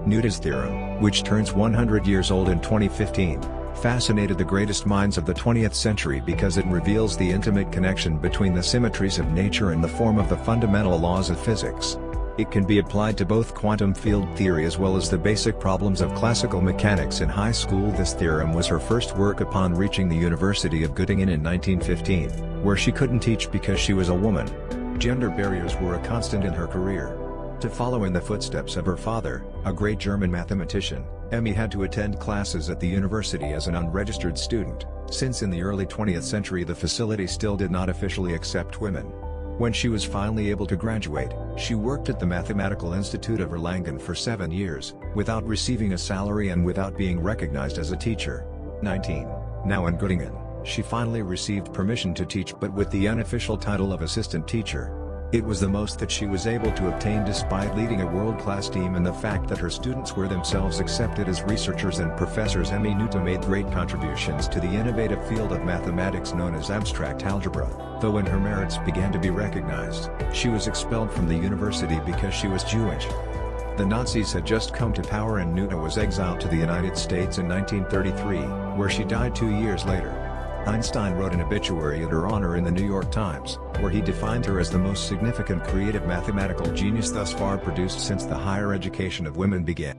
Noether's theorem, which turns 100 years old in 2015, fascinated the greatest minds of the 20th century because it reveals the intimate connection between the symmetries of nature and the form of the fundamental laws of physics. It can be applied to both quantum field theory as well as the basic problems of classical mechanics in high school. This theorem was her first work upon reaching the University of Göttingen in 1915, where she couldn't teach because she was a woman. Gender barriers were a constant in her career. To follow in the footsteps of her father, a great German mathematician, Emmy had to attend classes at the university as an unregistered student, since in the early 20th century the facility still did not officially accept women. When she was finally able to graduate, she worked at the Mathematical Institute of Erlangen for 7 years, without receiving a salary and without being recognized as a teacher. 19. Now in Göttingen, she finally received permission to teach, but with the unofficial title of assistant teacher. It was the most that she was able to obtain despite leading a world-class team and the fact that her students were themselves accepted as researchers and professors. Emmy Noether made great contributions to the innovative field of mathematics known as abstract algebra, though when her merits began to be recognized, she was expelled from the university because she was Jewish. The Nazis had just come to power and Noether was exiled to the United States in 1933, where she died 2 years later. Einstein wrote an obituary at her honor in the New York Times, where he defined her as the most significant creative mathematical genius thus far produced since the higher education of women began.